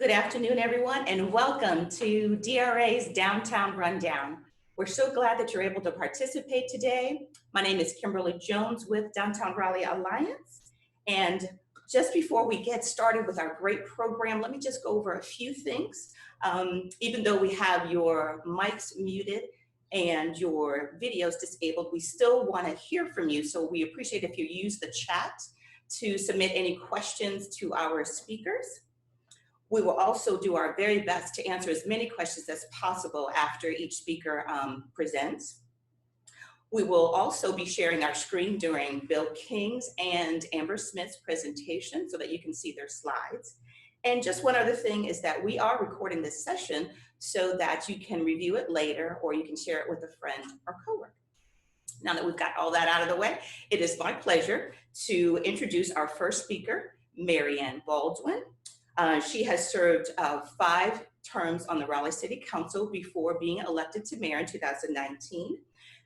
Good afternoon, everyone, and welcome to DRA's Downtown Rundown. We're so glad that you're able to participate today. My name is Kimberly Jones with Downtown Raleigh Alliance. And just before we get started with our great program, let me just go over a few things. Even though we have your mics muted and your videos disabled, we still want to hear from you. So we appreciate if you use the chat to submit any questions to our speakers. We will also do our very best to answer as many questions as possible after each speaker presents. We will also be sharing our screen during Bill King's and Amber Smith's presentation so that you can see their slides. And just one other thing is that we are recording this session so that you can review it later or you can share it with a friend or coworker. Now that we've got all that out of the way, it is my pleasure to introduce our first speaker, Mary Ann Baldwin. She has served 5 terms on the Raleigh City Council before being elected to mayor in 2019.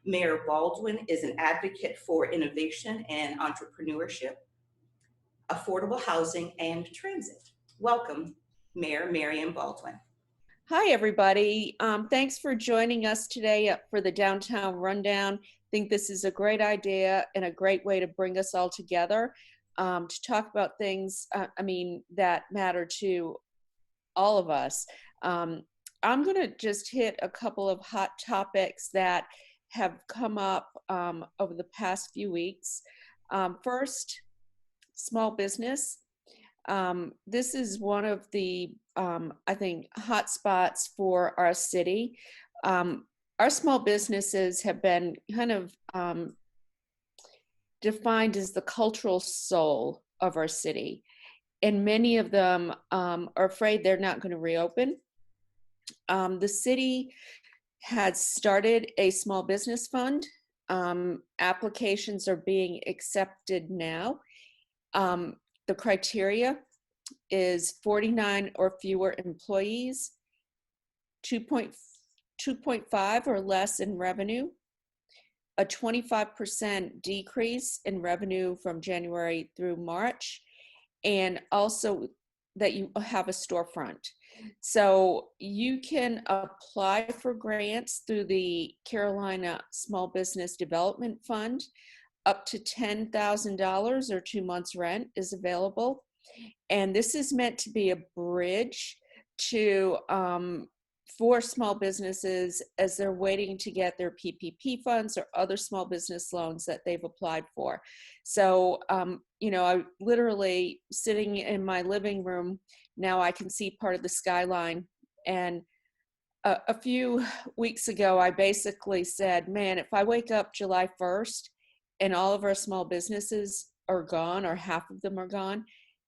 Mayor Baldwin is an advocate for innovation and entrepreneurship, affordable housing, and transit. Welcome, Mayor Mary Ann Baldwin. Hi, everybody. Thanks for joining us today for the Downtown Rundown. I think this is a great idea and a great way to bring us all together. To talk about things, that matter to all of us. I'm going to just hit a couple of hot topics that have come up over the past few weeks. First, small business. This is one of the, I think, hot spots for our city. Our small businesses have been kind of defined as the cultural soul of our city. And many of them are afraid they're not going to reopen. The city has started a small business fund. Applications are being accepted now. The criteria is 49 or fewer employees, 2.5 or less in revenue, a 25% decrease in revenue from January through March, and also that you have a storefront. So you can apply for grants through the Carolina Small Business Development Fund. Up to $10,000 or 2 months rent is available. And this is meant to be a bridge to for small businesses as they're waiting to get their PPP funds or other small business loans that they've applied for. So, I'm literally sitting in my living room. Now I can see part of the skyline. And a few weeks ago, I basically said, man, if I wake up July 1st and all of our small businesses are gone or half of them are gone,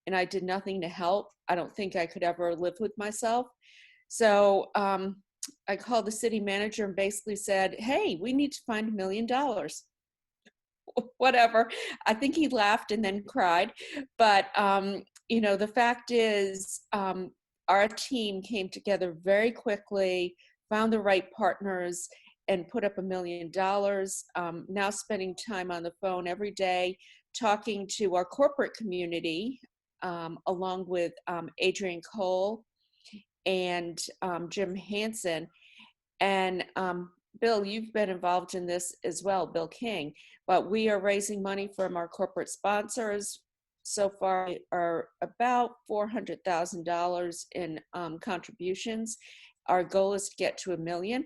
and I did nothing to help, I don't think I could ever live with myself. So I called the city manager and basically said, hey, we need to find $1 million. Whatever. I think he laughed and then cried. But, the fact is our team came together very quickly, found the right partners, and put up $1 million. Now spending time on the phone every day, talking to our corporate community, along with Adrian Cole and Jim Hansen. And Bill, you've been involved in this as well, Bill King. But we are raising money from our corporate sponsors. So far are about $400,000 in contributions. Our goal is to get to $1 million.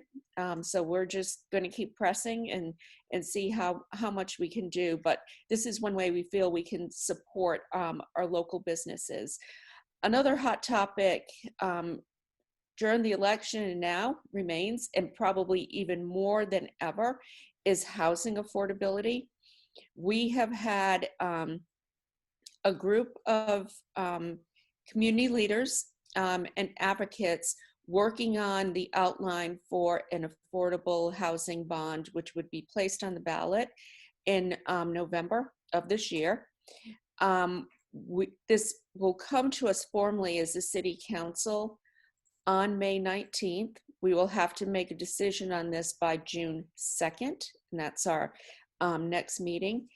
So we're just going to keep pressing and see how much we can do. But this is one way we feel we can support our local businesses. Another hot topic during the election and now remains, and probably even more than ever, is housing affordability. We have had a group of community leaders and advocates working on the outline for an affordable housing bond, which would be placed on the ballot in November of this year. This will come to us formally as a city council on May 19th. We will have to make a decision on this by June 2nd, and that's our next meeting.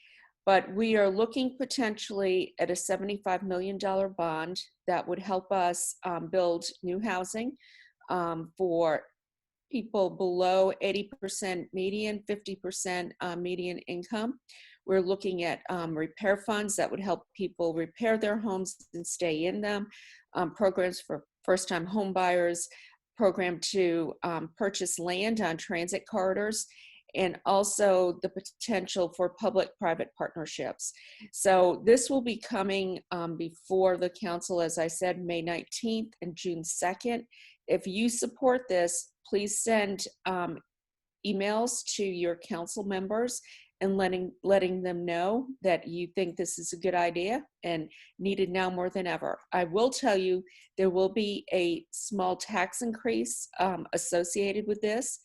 But we are looking potentially at a $75 million bond that would help us build new housing for people below 80% median, 50% median income. We're looking at repair funds that would help people repair their homes and stay in them, programs for first-time home buyers, program to purchase land on transit corridors, and also the potential for public-private partnerships. So this will be coming before the council, as I said, May 19th and June 2nd. If you support this, please send emails to your council members and letting them know that you think this is a good idea and needed now more than ever. I will tell you there will be a small tax increase associated with this,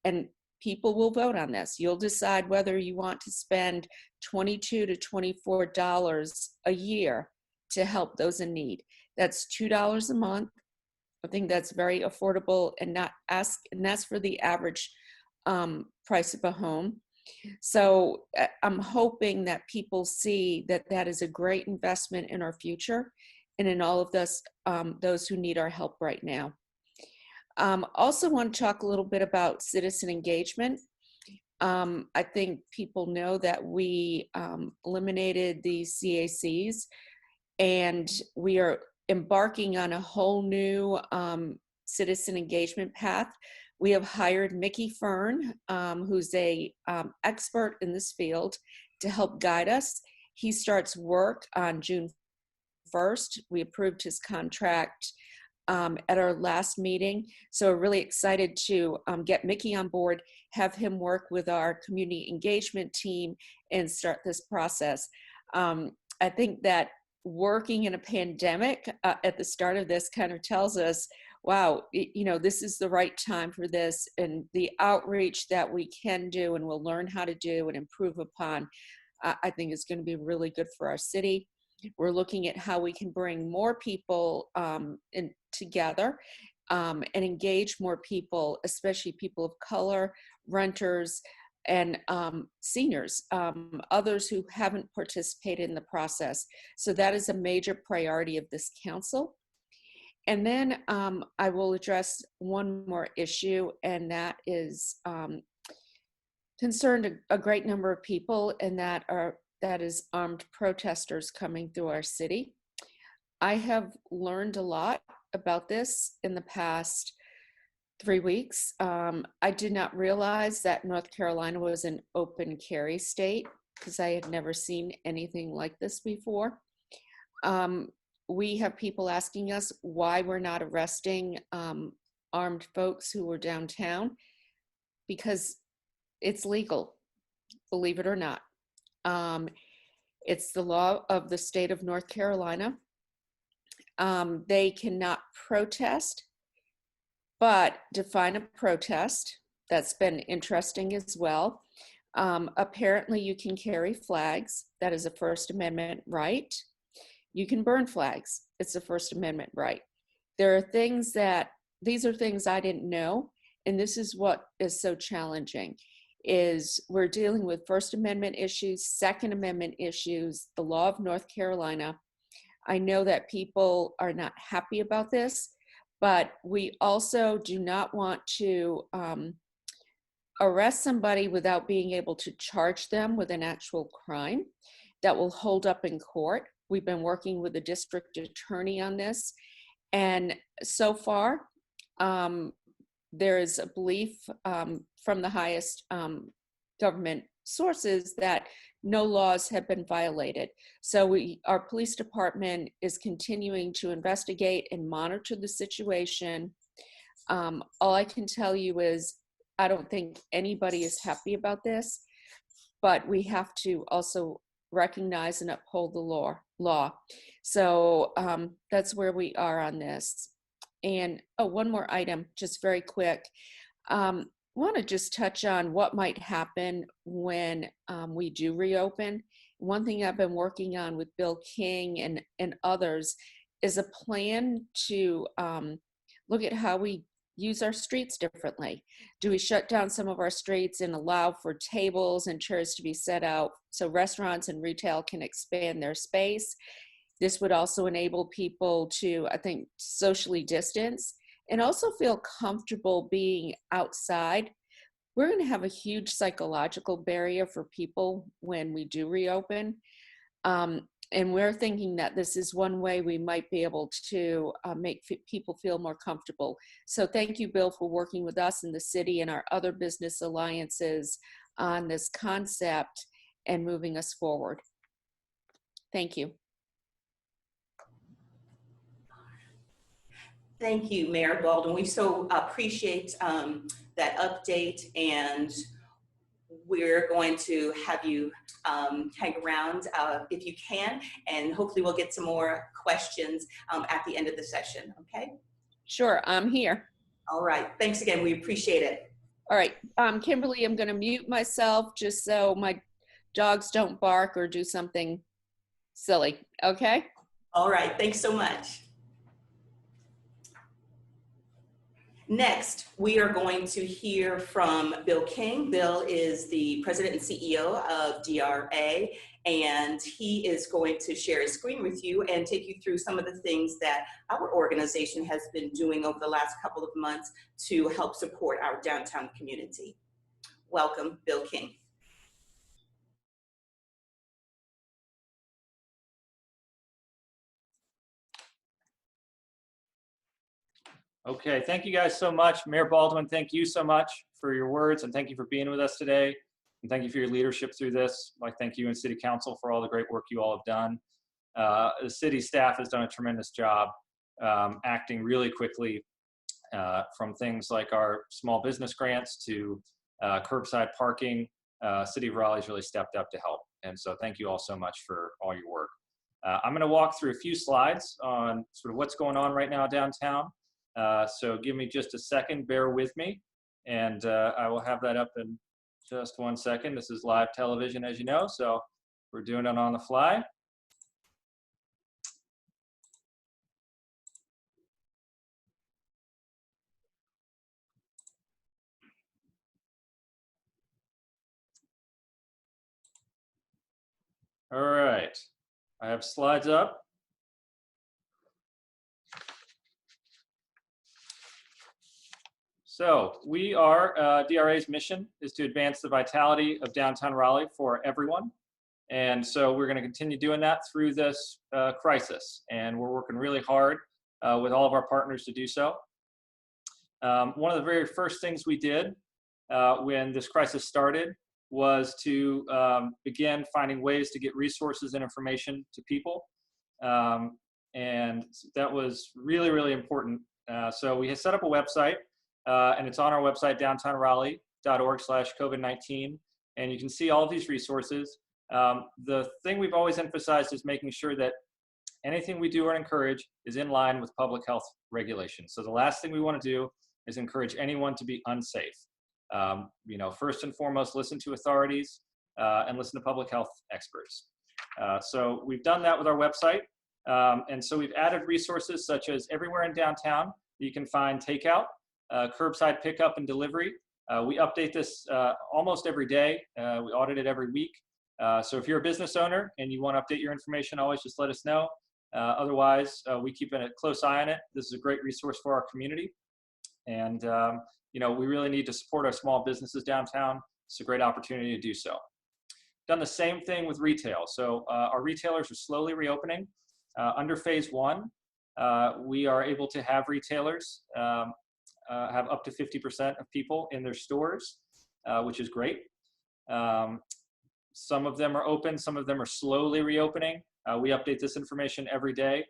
and people will vote on this. You'll decide whether you want to spend $22 to $24 a year to help those in need. That's $2 a month. I think that's very affordable and that's for the average price of a home. So I'm hoping that people see that that is a great investment in our future and in all of those who need our help right now. Also want to talk a little bit about citizen engagement. I think people know that we eliminated the CACs, and we are embarking on a whole new citizen engagement path. We have hired Mickey Fern, who's a expert in this field, to help guide us. He starts work on June 1st. We approved his contract at our last meeting. So we're really excited to get Mickey on board, have him work with our community engagement team and start this process. I think that working in a pandemic at the start of this kind of tells us, wow, this is the right time for this, and the outreach that we can do and we'll learn how to do and improve upon, I think is going to be really good for our city. We're looking at how we can bring more people together and engage more people, especially people of color, renters, and seniors, others who haven't participated in the process. So that is a major priority of this council. And then I will address one more issue, and that is concerned a great number of people, and that is armed protesters coming through our city. I have learned a lot about this in the past 3 weeks. I did not realize that North Carolina was an open carry state because I had never seen anything like this before. We have people asking us why we're not arresting armed folks who were downtown, because it's legal, believe it or not. It's the law of the state of North Carolina. They cannot protest, but define a protest. That's been interesting as well. Apparently you can carry flags. That is a First Amendment right. You can burn flags. It's a First Amendment right. These are things I didn't know. And this is what is so challenging, is we're dealing with First Amendment issues, Second Amendment issues, the law of North Carolina. I know that people are not happy about this, but we also do not want to arrest somebody without being able to charge them with an actual crime that will hold up in court. We've been working with the district attorney on this, and so far there is a belief from the highest government sources that no laws have been violated. So our police department is continuing to investigate and monitor the situation. All I can tell you is I don't think anybody is happy about this, but we have to also recognize and uphold the law. So that's where we are on this. And one more item, just very quick. I want to just touch on what might happen when we do reopen. One thing I've been working on with Bill King and others is a plan to look at how we use our streets differently? Do we shut down some of our streets and allow for tables and chairs to be set out so restaurants and retail can expand their space? This would also enable people to, I think, socially distance and also feel comfortable being outside. We're going to have a huge psychological barrier for people when we do reopen. And we're thinking that this is one way we might be able to make people feel more comfortable. So thank you, Bill, for working with us in the city and our other business alliances on this concept and moving us forward. Thank you. Thank you, Mayor Baldwin. We so appreciate that update, and we're going to have you hang around if you can, and hopefully we'll get some more questions at the end of the session, okay? Sure, I'm here. All right, thanks again, we appreciate it. All right, Kimberly, I'm gonna mute myself just so my dogs don't bark or do something silly, okay? All right, thanks so much. Next, we are going to hear from Bill King. Bill is the president and CEO of DRA, and he is going to share his screen with you and take you through some of the things that our organization has been doing over the last couple of months to help support our downtown community. Welcome, Bill King. Okay, thank you guys so much. Mayor Baldwin, thank you so much for your words, and thank you for being with us today. And thank you for your leadership through this. I'd like to thank you and City Council for all the great work you all have done. The city staff has done a tremendous job acting really quickly from things like our small business grants to curbside parking. City of Raleigh's really stepped up to help. And so thank you all so much for all your work. I'm gonna walk through a few slides on sort of what's going on right now downtown. So give me just a second, bear with me, and I will have that up in just 1 second. This is live television, as you know, so we're doing it on the fly. All right, I have slides up. So we are, DRA's mission is to advance the vitality of downtown Raleigh for everyone. And so we're gonna continue doing that through this crisis. And we're working really hard with all of our partners to do so. One of the very first things we did when this crisis started was to begin finding ways to get resources and information to people. And that was really, really important. So we had set up a website. And it's on our website, downtownraleigh.org/COVID-19. And you can see all of these resources. The thing we've always emphasized is making sure that anything we do or encourage is in line with public health regulations. So the last thing we want to do is encourage anyone to be unsafe. You know, first and foremost, listen to authorities and listen to public health experts. So we've done that with our website. And so we've added resources such as everywhere in downtown, you can find takeout, curbside pickup and delivery. We update this almost every day. We audit it every week. So if you're a business owner and you want to update your information, always just let us know. Otherwise, we keep a close eye on it. This is a great resource for our community. And you know, we really need to support our small businesses downtown. It's a great opportunity to do so. Done the same thing with retail. So our retailers are slowly reopening. Under phase 1, we are able to have retailers have up to 50% of people in their stores, which is great. Some of them are open, some of them are slowly reopening. We update this information every day.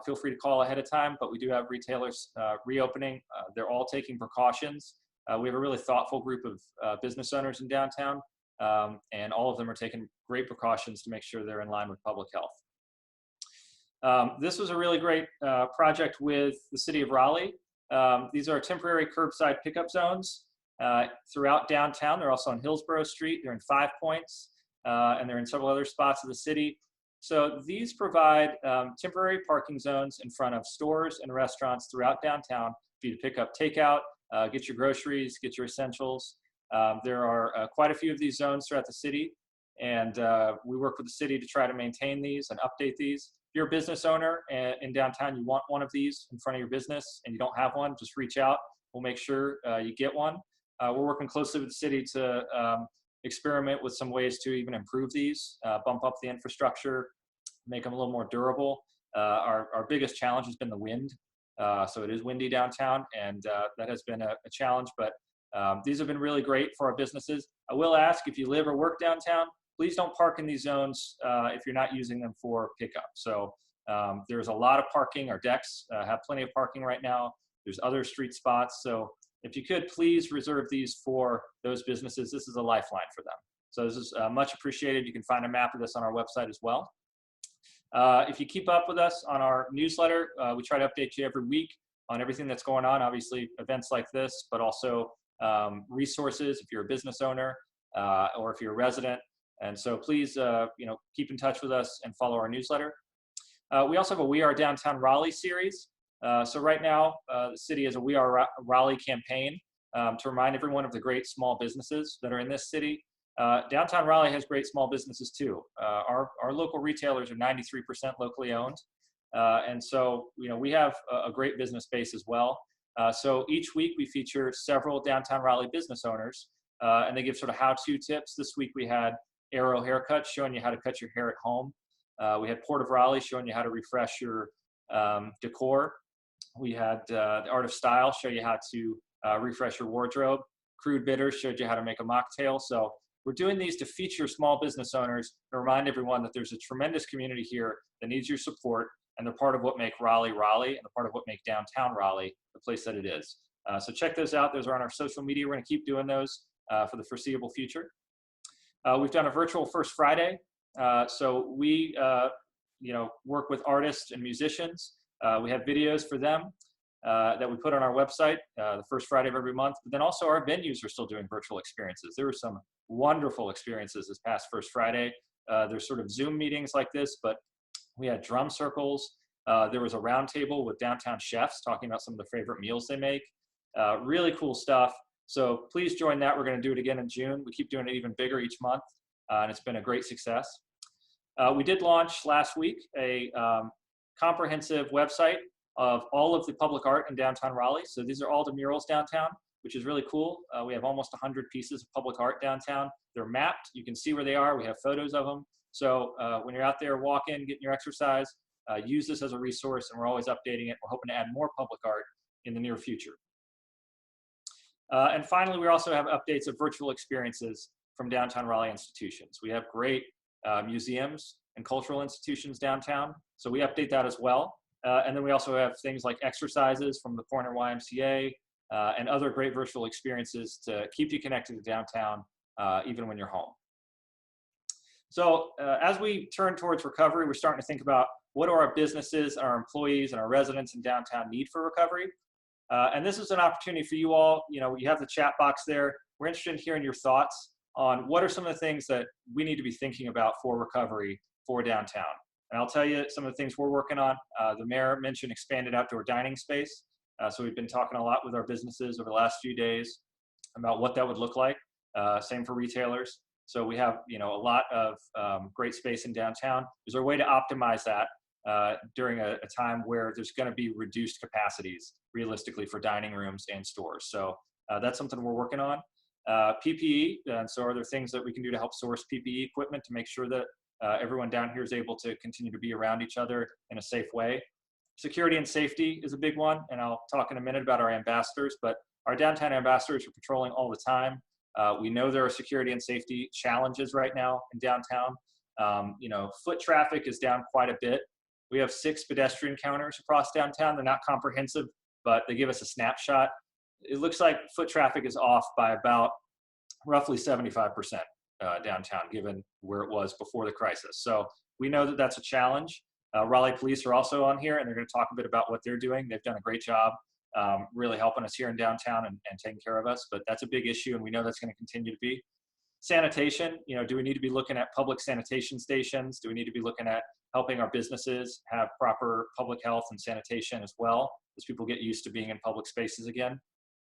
Feel free to call ahead of time, but we do have retailers reopening. They're all taking precautions. We have a really thoughtful group of business owners in downtown, and all of them are taking great precautions to make sure they're in line with public health. This was a really great project with the City of Raleigh. These are temporary curbside pickup zones throughout downtown. They're also on Hillsborough Street. They're in 5 Points, and they're in several other spots of the city. So these provide temporary parking zones in front of stores and restaurants throughout downtown. for you to pick up takeout, get your groceries, get your essentials. There are quite a few of these zones throughout the city, and we work with the city to try to maintain these and update these. If you're a business owner in downtown, you want one of these in front of your business and you don't have one, just reach out. We'll make sure you get one. We're working closely with the city to experiment with some ways to even improve these, bump up the infrastructure, make them a little more durable. Our biggest challenge has been the wind. So it is windy downtown, and that has been a challenge, but these have been really great for our businesses. I will ask, if you live or work downtown, please don't park in these zones if you're not using them for pickup. So there's a lot of parking. Our decks have plenty of parking right now. There's other street spots. So if you could, please reserve these for those businesses. This is a lifeline for them. So this is much appreciated. You can find a map of this on our website as well. If you keep up with us on our newsletter, we try to update you every week on everything that's going on, obviously events like this, but also resources if you're a business owner or if you're a resident. And so please, keep in touch with us and follow our newsletter. We also have a We Are Downtown Raleigh series. So right now, the city has a We Are Raleigh campaign to remind everyone of the great small businesses that are in this city. Downtown Raleigh has great small businesses too. Our local retailers are 93% locally owned. And so, we have a great business base as well. So each week we feature several downtown Raleigh business owners, and they give sort of how-to tips. This week we had Arrow Haircuts showing you how to cut your hair at home. We had Port of Raleigh showing you how to refresh your decor. We had The Art of Style show you how to refresh your wardrobe. Crude Bitters showed you how to make a mocktail. So we're doing these to feature small business owners and remind everyone that there's a tremendous community here that needs your support, and they're part of what make Raleigh, Raleigh, and they're part of what make downtown Raleigh the place that it is. So check those out. Those are on our social media. We're going to keep doing those for the foreseeable future. We've done a virtual First Friday. So we work with artists and musicians. We have videos for them that we put on our website the first Friday of every month. But then also our venues are still doing virtual experiences. There were some wonderful experiences this past First Friday. There's sort of Zoom meetings like this, but we had drum circles. There was a round table with downtown chefs talking about some of the favorite meals they make. Really cool stuff. So please join that. We're going to do it again in June. We keep doing it even bigger each month, and it's been a great success. We did launch last week a comprehensive website of all of the public art in downtown Raleigh. So these are all the murals downtown, which is really cool. We have almost 100 pieces of public art downtown. They're mapped. You can see where they are. We have photos of them. So when you're out there walking, getting your exercise, use this as a resource, and we're always updating it. We're hoping to add more public art in the near future. And finally, we also have updates of virtual experiences from downtown Raleigh institutions. We have great museums and cultural institutions downtown, so we update that as well. And then we also have things like exercises from the Corner YMCA and other great virtual experiences to keep you connected to downtown even when you're home. So as we turn towards recovery, we're starting to think about what do our businesses, our employees, and our residents in downtown need for recovery. And this is an opportunity for you all. You have the chat box there. We're interested in hearing your thoughts on what are some of the things that we need to be thinking about for recovery for downtown. And I'll tell you some of the things we're working on. The mayor mentioned expanded outdoor dining space. So we've been talking a lot with our businesses over the last few days about what that would look like. Same for retailers. So we have a lot of great space in downtown. Is there a way to optimize that during a time where there's going to be reduced capacities realistically for dining rooms and stores? So that's something we're working on. PPE, and so are there things that we can do to help source PPE equipment to make sure that everyone down here is able to continue to be around each other in a safe way? Security and safety is a big one, and I'll talk in a minute about our ambassadors, but our downtown ambassadors are patrolling all the time. We know there are security and safety challenges right now in downtown. Foot traffic is down quite a bit. We have 6 pedestrian counters across downtown. They're not comprehensive, but they give us a snapshot. It looks like foot traffic is off by about roughly 75% downtown, given where it was before the crisis. So we know that that's a challenge. Raleigh Police are also on here, and they're going to talk a bit about what they're doing. They've done a great job really helping us here in downtown and taking care of us, but that's a big issue, and we know that's going to continue to be. Sanitation, do we need to be looking at public sanitation stations? Do we need to be looking at helping our businesses have proper public health and sanitation as well? as people get used to being in public spaces again.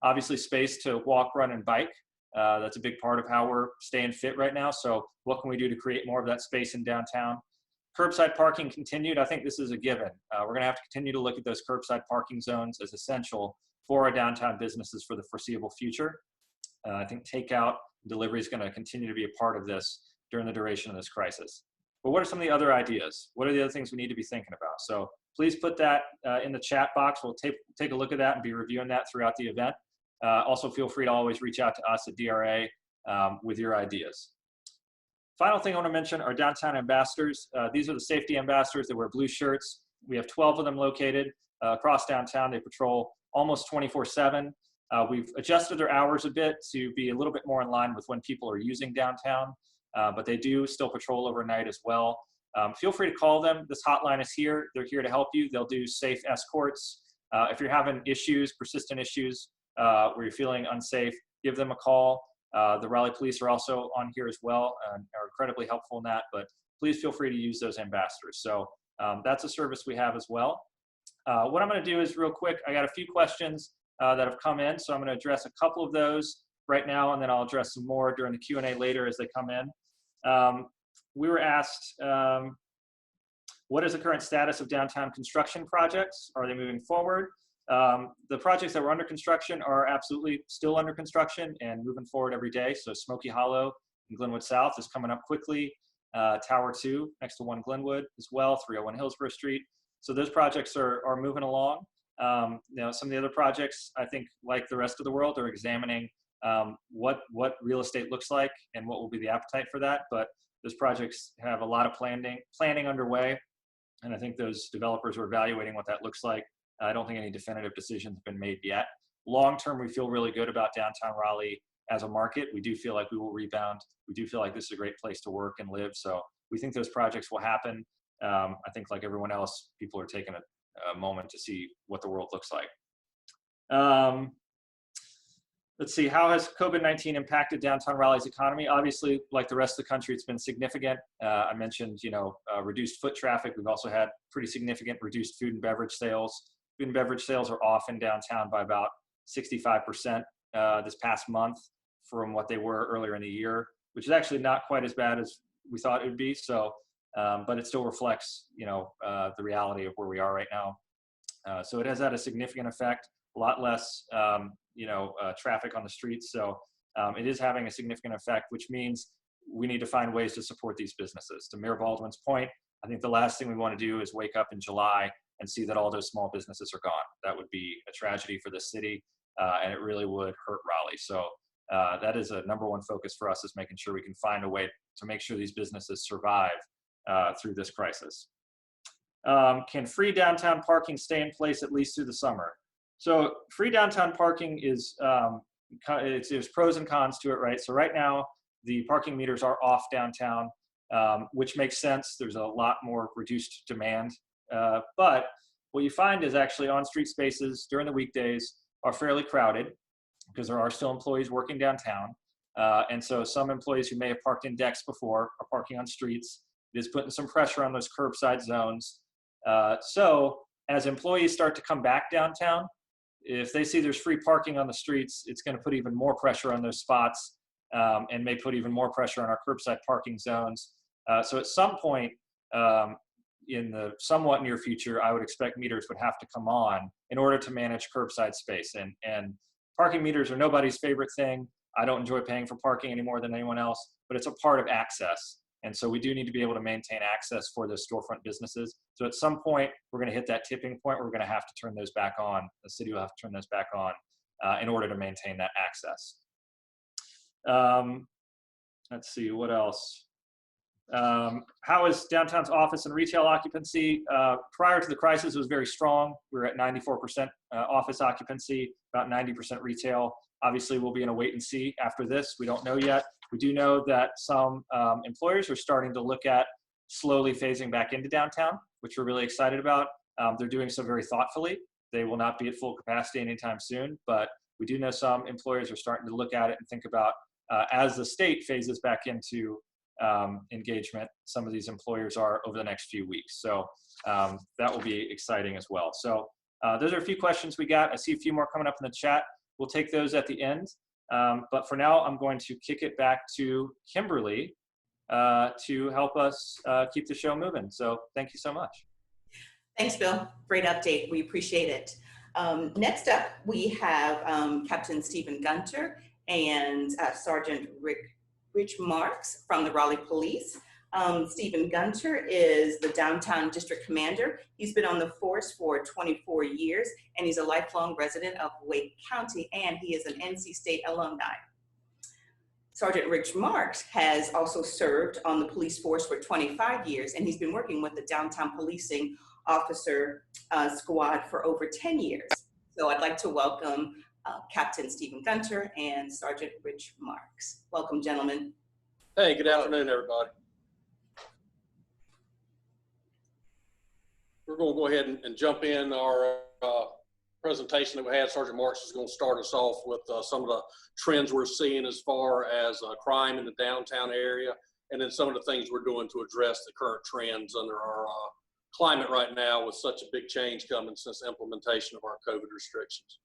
Obviously, space to walk, run, and bike. That's a big part of how we're staying fit right now. So what can we do to create more of that space in downtown? Curbside parking continued. I think this is a given. We're going to have to continue to look at those curbside parking zones as essential for our downtown businesses for the foreseeable future. I think takeout and delivery is going to continue to be a part of this during the duration of this crisis. But what are some of the other ideas? What are the other things we need to be thinking about? So please put that in the chat box. We'll take a look at that and be reviewing that throughout the event. Also, feel free to always reach out to us at DRA with your ideas. Final thing I want to mention are downtown ambassadors. These are the safety ambassadors that wear blue shirts. We have 12 of them located across downtown. They patrol almost 24/7. We've adjusted their hours a bit to be a little bit more in line with when people are using downtown, but they do still patrol overnight as well. Feel free to call them. This hotline is here. They're here to help you. They'll do safe escorts. If you're having issues, persistent issues, where you're feeling unsafe, give them a call. The Raleigh Police are also on here as well and are incredibly helpful in that, but please feel free to use those ambassadors. So that's a service we have as well. What I'm going to do is real quick, I got a few questions that have come in, so I'm going to address a couple of those right now, and then I'll address some more during the Q&A later as they come in. We were asked, what is the current status of downtown construction projects? Are they moving forward? The projects that were under construction are absolutely still under construction and moving forward every day. So Smoky Hollow in Glenwood South is coming up quickly. Tower 2 next to 1 Glenwood as well, 301 Hillsborough Street. So those projects are moving along. You know, some of the other projects, I think, like the rest of the world, are examining what real estate looks like and what will be the appetite for that. But those projects have a lot of planning underway, and I think those developers are evaluating what that looks like. I don't think any definitive decisions have been made yet. Long term, we feel really good about downtown Raleigh as a market. We do feel like we will rebound. We do feel like this is a great place to work and live. So we think those projects will happen. I think, like everyone else, people are taking a moment to see what the world looks like. Let's see, how has COVID-19 impacted downtown Raleigh's economy? Obviously, like the rest of the country, it's been significant. I mentioned, reduced foot traffic. We've also had pretty significant reduced food and beverage sales. Food and beverage sales are off in downtown by about 65% this past month from what they were earlier in the year, which is actually not quite as bad as we thought it would be. So, but it still reflects, the reality of where we are right now. So it has had a significant effect, a lot less, traffic on the streets. So it is having a significant effect, which means we need to find ways to support these businesses. To Mayor Baldwin's point, I think the last thing we want to do is wake up in July and see that all those small businesses are gone. That would be a tragedy for the city, and it really would hurt Raleigh. So that is a #1 focus for us, is making sure we can find a way to make sure these businesses survive through this crisis. Can free downtown parking stay in place at least through the summer? So free downtown parking is, there's pros and cons to it, right? So right now, the parking meters are off downtown, which makes sense. There's a lot more reduced demand. But what you find is actually on-street spaces during the weekdays are fairly crowded because there are still employees working downtown. And so some employees who may have parked in decks before are parking on streets. It is putting some pressure on those curbside zones. So as employees start to come back downtown, if they see there's free parking on the streets, it's going to put even more pressure on those spots, and may put even more pressure on our curbside parking zones. So at some point in the somewhat near future, I would expect meters would have to come on in order to manage curbside space. And parking meters are nobody's favorite thing. I don't enjoy paying for parking any more than anyone else, but it's a part of access. And so we do need to be able to maintain access for those storefront businesses. So at some point, we're going to hit that tipping point where we're going to have to turn those back on. The city will have to turn those back on in order to maintain that access. Let's see, what else? How is downtown's office and retail occupancy? Prior to the crisis, it was very strong. We were at 94% office occupancy, about 90% retail. Obviously, we'll be in a wait and see after this. We don't know yet. We do know that some employers are starting to look at slowly phasing back into downtown, which we're really excited about. They're doing so very thoughtfully. They will not be at full capacity anytime soon, but we do know some employers are starting to look at it and think about, as the state phases back into engagement, some of these employers are over the next few weeks. So that will be exciting as well. So Those are a few questions we got. I see a few more coming up in the chat. We'll take those at the end. But for now, I'm going to kick it back to Kimberly to help us keep the show moving. So thank you so much. Thanks, Bill. Great update. We appreciate it. Next up, we have Captain Stephen Gunter and Sergeant Rich Marks from the Raleigh Police. Stephen Gunter is the Downtown District Commander. He's been on the force for 24 years, and he's a lifelong resident of Wake County, and he is an NC State alumni. Sergeant Rich Marks has also served on the police force for 25 years, and he's been working with the Downtown Policing Officer Squad for over 10 years. So I'd like to welcome Captain Stephen Gunter and Sergeant Rich Marks. Welcome, gentlemen. Hey, good afternoon, everybody. We're going to go ahead and jump in our presentation that we had. Sergeant Marks is going to start us off with some of the trends we're seeing as far as crime in the downtown area, and then some of the things we're doing to address the current trends under our climate right now with such a big change coming since implementation of our COVID restrictions.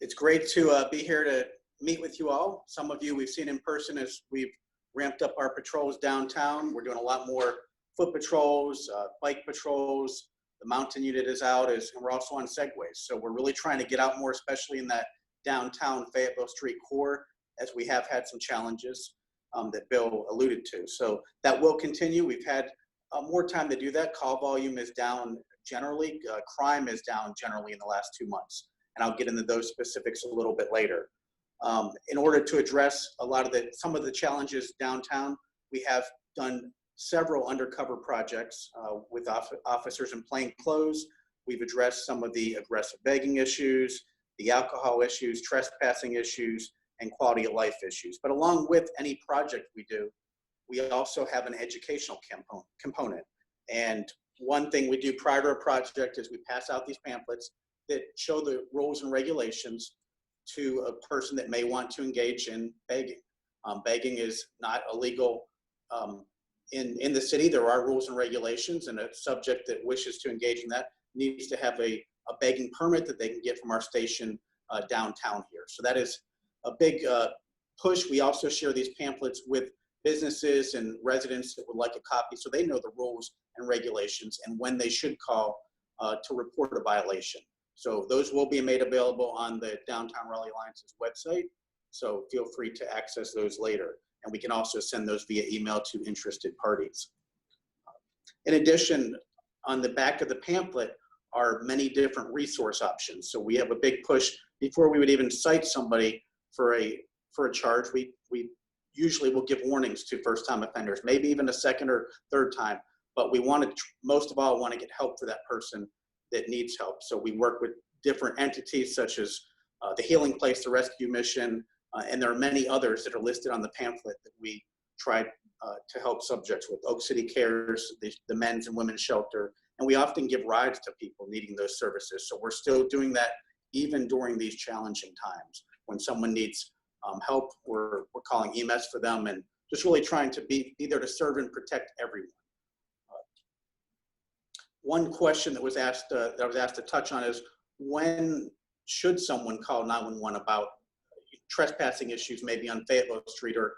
It's great to be here to meet with you all. Some of you we've seen in person as we've ramped up our patrols downtown. We're doing a lot more foot patrols, bike patrols. The mountain unit is out, and we're also on segways. So we're really trying to get out more, especially in that downtown Fayetteville Street core, as we have had some challenges that Bill alluded to. So that will continue. We've had more time to do that. Call volume is down generally. Crime is down generally in the last 2 months. And I'll get into those specifics a little bit later. In order to address some of the challenges downtown, we have done several undercover projects with officers in plain clothes. We've addressed some of the aggressive begging issues, the alcohol issues, trespassing issues, and quality of life issues. But along with any project we do, we also have an educational component. And one thing we do prior to a project is we pass out these pamphlets that show the rules and regulations to a person that may want to engage in begging. Begging is not illegal in the city. There are rules and regulations, and a subject that wishes to engage in that needs to have a begging permit that they can get from our station downtown here. So that is a big push. We also share these pamphlets with businesses and residents that would like a copy so they know the rules and regulations and when they should call to report a violation. So those will be made available on the Downtown Raleigh Alliance's website. So feel free to access those later. And we can also send those via email to interested parties. In addition, on the back of the pamphlet are many different resource options. So we have a big push before we would even cite somebody for a charge. We usually will give warnings to first-time offenders, maybe even a second or third time. But we want to, most of all, want to get help for that person that needs help. So we work with different entities such as the Healing Place, the Rescue Mission, and there are many others that are listed on the pamphlet that we try to help subjects with. Oak City Cares, the Men's and Women's Shelter, and we often give rides to people needing those services. So we're still doing that even during these challenging times. When someone needs help, we're calling EMS for them and just really trying to be there to serve and protect everyone. One question that was asked that I was asked to touch on is, when should someone call 911 about trespassing issues maybe on Fayetteville Street, or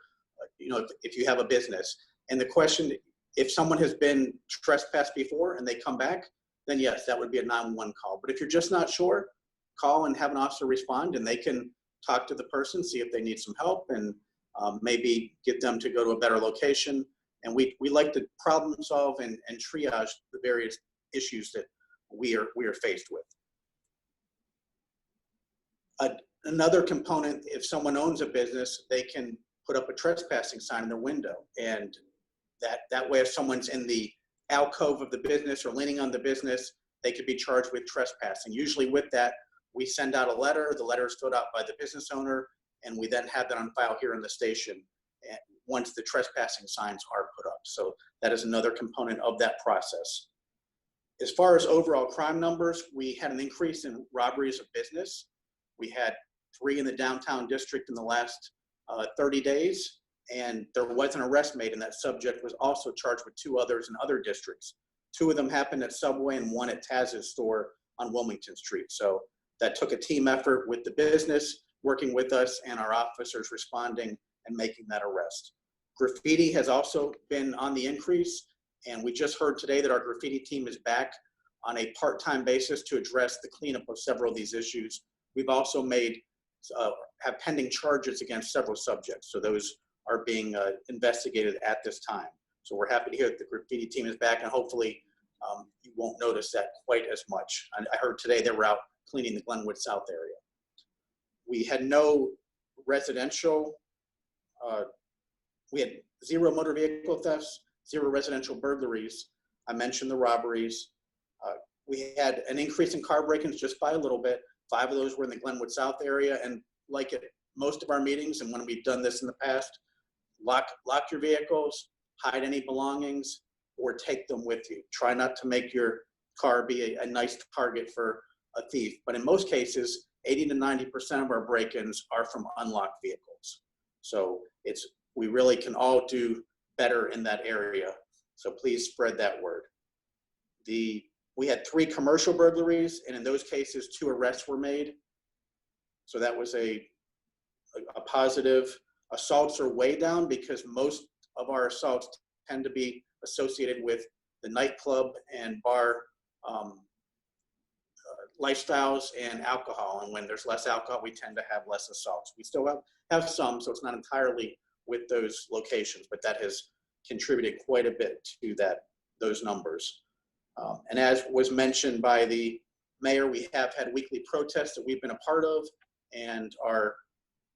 if you have a business? And the question, if someone has been trespassed before and they come back, then yes, that would be a 911 call. But if you're just not sure, call and have an officer respond, and they can talk to the person, see if they need some help, and maybe get them to go to a better location. And we like to problem solve and triage the various issues that we are faced with. Another component, if someone owns a business, they can put up a trespassing sign in their window, and that way if someone's in the alcove of the business or leaning on the business, they could be charged with trespassing. Usually with that, we send out a letter. The letter is filled out by the business owner, and we then have that on file here in the station once the trespassing signs are put up. So that is another component of that process. As far as overall crime numbers, we had an increase in robberies of business. We had 3 in the downtown district in the last 30 days, and there was an arrest made, and that subject was also charged with 2 others in other districts. 2 of them happened at Subway and 1 at Taz's store on Wilmington Street. So that took a team effort with the business working with us and our officers responding and making that arrest. Graffiti has also been on the increase, and we just heard today that our graffiti team is back on a part-time basis to address the cleanup of several of these issues. We've also have pending charges against several subjects, so those are being investigated at this time. So we're happy to hear that the graffiti team is back, and hopefully you won't notice that quite as much. I heard today they were out cleaning the Glenwood South area. We had no residential, we had 0 motor vehicle thefts, 0 residential burglaries. I mentioned the robberies. We had an increase in car break-ins just by a little bit. 5 of those were in the Glenwood South area, and like at most of our meetings, and when we've done this in the past, lock your vehicles, hide any belongings, or take them with you. Try not to make your car be a nice target for a thief. But in most cases, 80 to 90% of our break-ins are from unlocked vehicles. So we really can all do better in that area. So please spread that word. We had 3 commercial burglaries, and in those cases, 2 arrests were made. So that was a positive. Assaults are way down because most of our assaults tend to be associated with the nightclub and bar lifestyles and alcohol. And when there's less alcohol, we tend to have less assaults. We still have some, so it's not entirely with those locations, but that has contributed quite a bit to those numbers. And as was mentioned by the mayor, we have had weekly protests that we've been a part of and are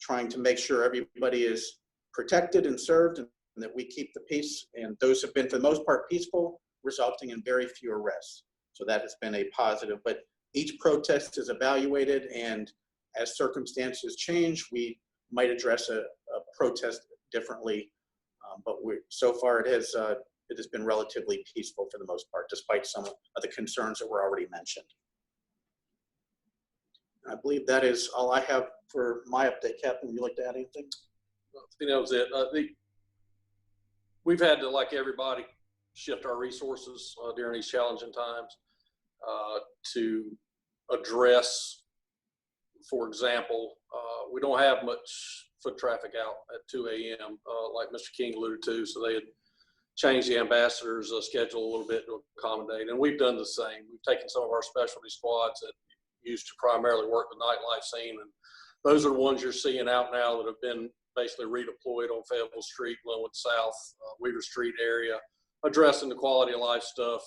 trying to make sure everybody is protected and served and that we keep the peace. And those have been, for the most part, peaceful, resulting in very few arrests. So that has been a positive. But each protest is evaluated, and as circumstances change, we might address a protest differently. But so far it has been relatively peaceful for the most part, despite some of the concerns that were already mentioned. I believe that is all I have for my update. Captain, would you like to add anything? I think that was it. We've had to, like everybody, shift our resources during these challenging times to address, for example, we don't have much foot traffic out at 2 a.m. Like Mr. King alluded to, so they had changed the ambassador's schedule a little bit to accommodate, and we've done the same. We've taken some of our specialty squads that used to primarily work the nightlife scene, and those are the ones you're seeing out now that have been basically redeployed on Fayetteville Street, Glenwood South, Weaver Street area, addressing the quality of life stuff.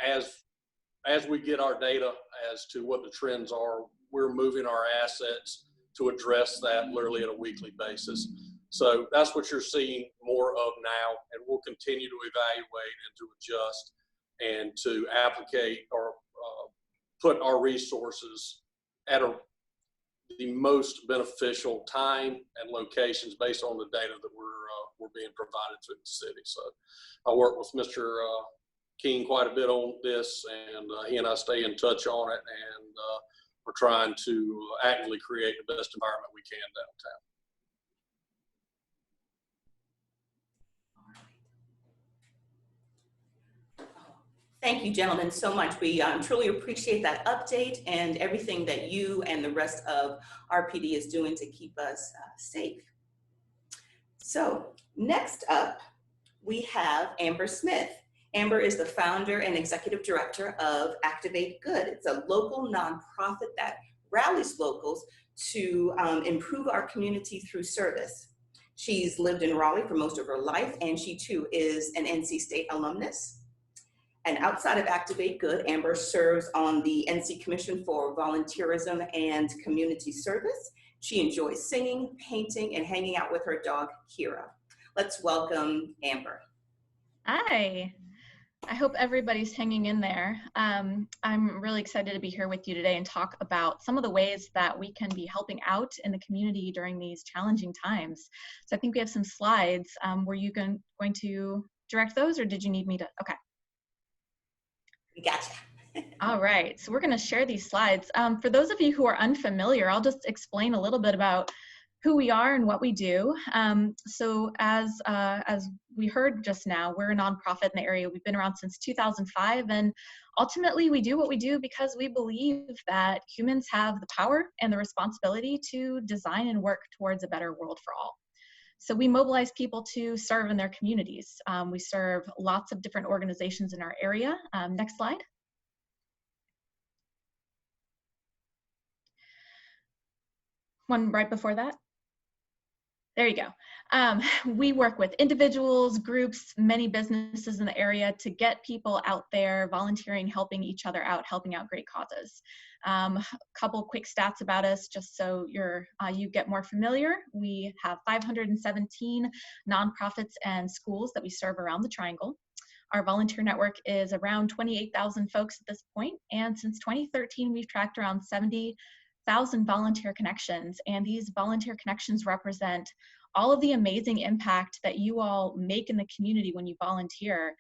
As we get our data as to what the trends are, we're moving our assets to address that literally on a weekly basis. So that's what you're seeing more of now, and we'll continue to evaluate and to adjust and to applicate or put our resources at the most beneficial time and locations based on the data that we're being provided to the city. So I work with Mr. King quite a bit on this, and he and I stay in touch on it, and we're trying to actively create the best environment we can downtown. Thank you, gentlemen, so much. We truly appreciate that update and everything that you and the rest of RPD is doing to keep us safe. So next up, we have Amber Smith. Amber is the founder and executive director of Activate Good. It's a local nonprofit that rallies locals to improve our community through service. She's lived in Raleigh for most of her life, and she too is an NC State alumnus. And outside of Activate Good, Amber serves on the NC Commission for Volunteerism and Community Service. She enjoys singing, painting, and hanging out with her dog, Kira. Let's welcome Amber. Hi. I hope everybody's hanging in there. I'm really excited to be here with you today and talk about some of the ways that we can be helping out in the community during these challenging times. So I think we have some slides. Were you going to direct those, or did you need me to? Okay. Gotcha. All right, so we're going to share these slides. For those of you who are unfamiliar, I'll just explain a little bit about who we are and what we do. So as we heard just now, we're a nonprofit in the area. We've been around since 2005, and ultimately we do what we do because we believe that humans have the power and the responsibility to design and work towards a better world for all. So we mobilize people to serve in their communities. We serve lots of different organizations in our area. Next slide. One right before that. There you go. We work with individuals, groups, many businesses in the area to get people out there volunteering, helping each other out, helping out great causes. A couple quick stats about us, just so you get more familiar. We have 517 nonprofits and schools that we serve around the Triangle. Our volunteer network is around 28,000 folks at this point, and since 2013, we've tracked around 70,000 volunteer connections, and these volunteer connections represent all of the amazing impact that you all make in the community when you volunteer,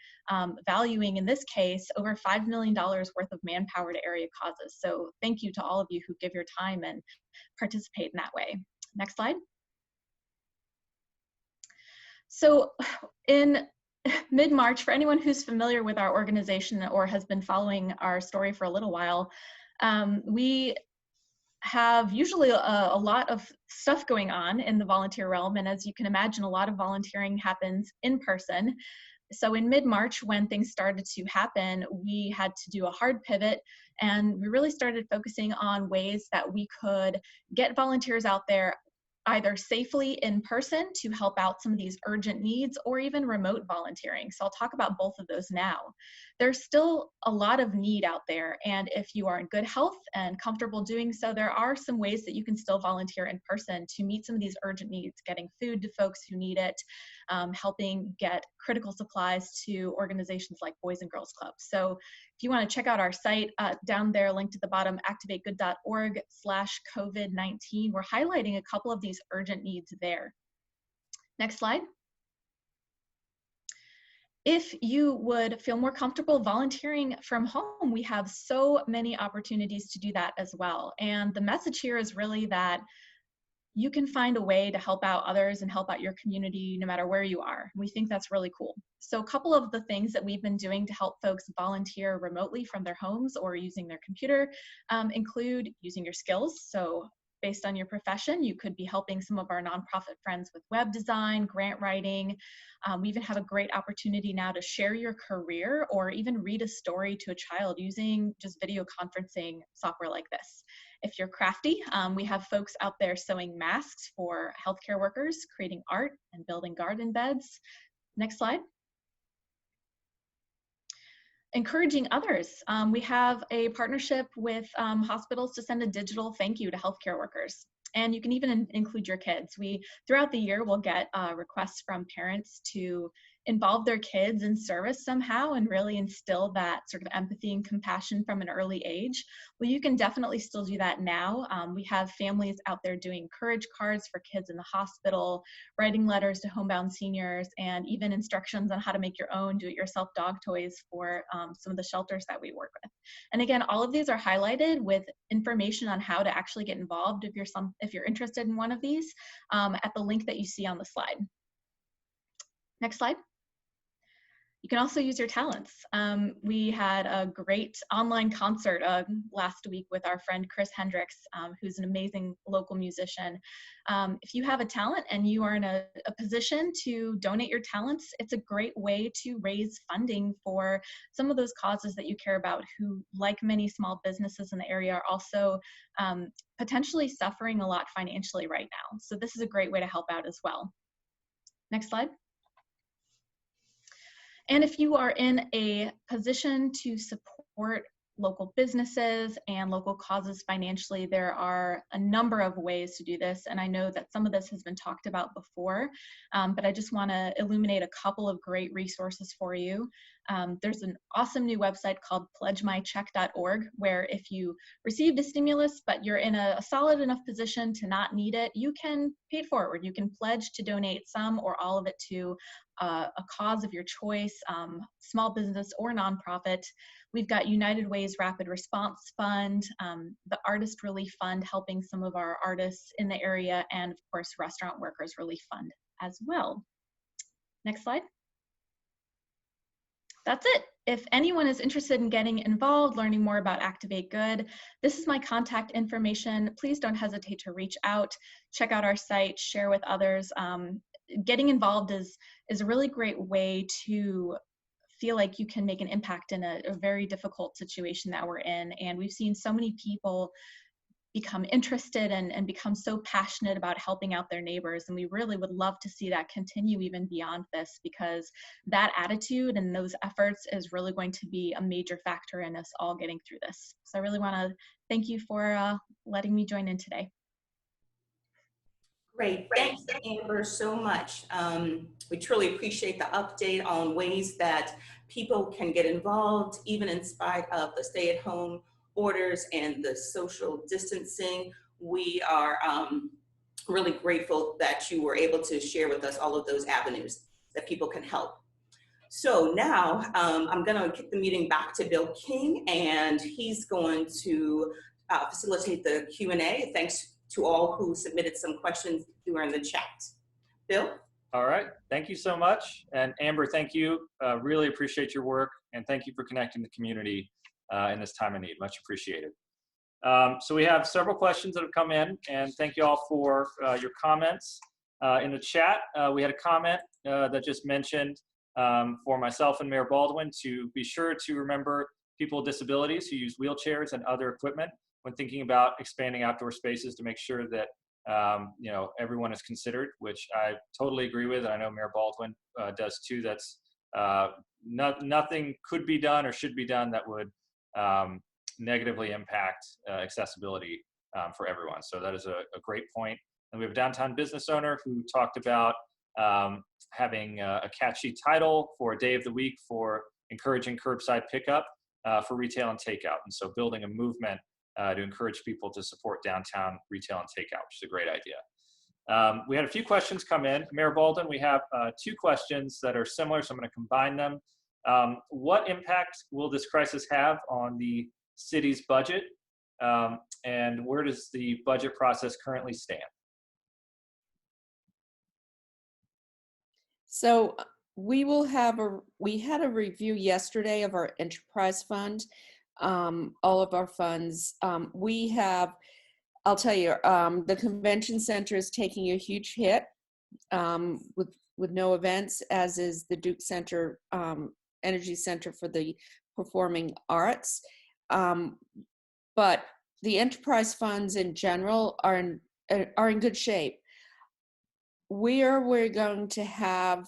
valuing in this case over $5 million worth of manpower to area causes. So thank you to all of you who give your time and participate in that way. Next slide. So in mid-March, for anyone who's familiar with our organization or has been following our story for a little while, we have usually a lot of stuff going on in the volunteer realm, and as you can imagine, a lot of volunteering happens in person. So in mid-March, when things started to happen, we had to do a hard pivot, and we really started focusing on ways that we could get volunteers out there either safely in person to help out some of these urgent needs, or even remote volunteering. So I'll talk about both of those now. There's still a lot of need out there, and if you are in good health and comfortable doing so, there are some ways that you can still volunteer in person to meet some of these urgent needs, getting food to folks who need it, helping get critical supplies to organizations like Boys and Girls Clubs. So if you want to check out our site, down there, linked at the bottom, activategood.org/COVID-19, we're highlighting a couple of these urgent needs there. Next slide. If you would feel more comfortable volunteering from home, we have so many opportunities to do that as well. And the message here is really that you can find a way to help out others and help out your community no matter where you are. We think that's really cool. So a couple of the things that we've been doing to help folks volunteer remotely from their homes or using their computer include using your skills. So based on your profession, you could be helping some of our nonprofit friends with web design, grant writing. We even have a great opportunity now to share your career or even read a story to a child using just video conferencing software like this. If you're crafty, we have folks out there sewing masks for healthcare workers, creating art, and building garden beds. Next slide. Encouraging others. We have a partnership with hospitals to send a digital thank you to healthcare workers. And you can even include your kids. Throughout the year, we'll get requests from parents to involve their kids in service somehow and really instill that sort of empathy and compassion from an early age. Well, you can definitely still do that now. We have families out there doing courage cards for kids in the hospital, writing letters to homebound seniors, and even instructions on how to make your own do-it-yourself dog toys for some of the shelters that we work with. And again, all of these are highlighted with information on how to actually get involved if you're interested in one of these at the link that you see on the slide. Next slide. You can also use your talents. We had a great online concert last week with our friend Chris Hendricks, who's an amazing local musician. If you have a talent and you are in a position to donate your talents, it's a great way to raise funding for some of those causes that you care about, who, like many small businesses in the area, are also potentially suffering a lot financially right now. So this is a great way to help out as well. Next slide. And if you are in a position to support local businesses and local causes financially, there are a number of ways to do this. And I know that some of this has been talked about before, but I just want to illuminate a couple of great resources for you. There's an awesome new website called pledgemycheck.org, where if you received a stimulus, but you're in a solid enough position to not need it, you can pay it forward. You can pledge to donate some or all of it to a cause of your choice, small business or nonprofit. We've got United Way's Rapid Response Fund, the Artist Relief Fund, helping some of our artists in the area, and of course, Restaurant Workers Relief Fund as well. Next slide. That's it. If anyone is interested in getting involved, learning more about Activate Good, this is my contact information. Please don't hesitate to reach out, check out our site, share with others. Getting involved is a really great way to feel like you can make an impact in a very difficult situation that we're in. And we've seen so many people become interested and become so passionate about helping out their neighbors. And we really would love to see that continue even beyond this, because that attitude and those efforts is really going to be a major factor in us all getting through this. So I really want to thank you for letting me join in today. Great, thanks Amber so much. We truly appreciate the update on ways that people can get involved, even in spite of the stay-at-home orders and the social distancing. We are really grateful that you were able to share with us all of those avenues that people can help. So now I'm gonna kick the meeting back to Bill King, and he's going to facilitate the Q&A. Thanks to all who submitted some questions during the chat. Bill? All right, thank you so much. And Amber, thank you. Really appreciate your work, and thank you for connecting the community in this time of need. Much appreciated. So we have several questions that have come in, and thank you all for your comments. In the chat, we had a comment that just mentioned for myself and Mayor Baldwin to be sure to remember people with disabilities who use wheelchairs and other equipment when thinking about expanding outdoor spaces, to make sure that you know, everyone is considered, which I totally agree with, and I know Mayor Baldwin does too. That's nothing could be done or should be done that would negatively impact accessibility for everyone. So that is a great point. And we have a downtown business owner who talked about having a catchy title for a day of the week for encouraging curbside pickup for retail and takeout. And so building a movement to encourage people to support downtown retail and takeout, which is a great idea. We had a few questions come in. Mayor Baldwin, we have two questions that are similar, so I'm going to combine them. What impact will this crisis have on the city's budget, and where does the budget process currently stand? So we had a review yesterday of our enterprise fund, all of our funds. I'll tell you, the convention center is taking a huge hit with no events, as is the Duke Center, Energy Center for the Performing Arts. But the enterprise funds in general are in good shape. Where we're going to have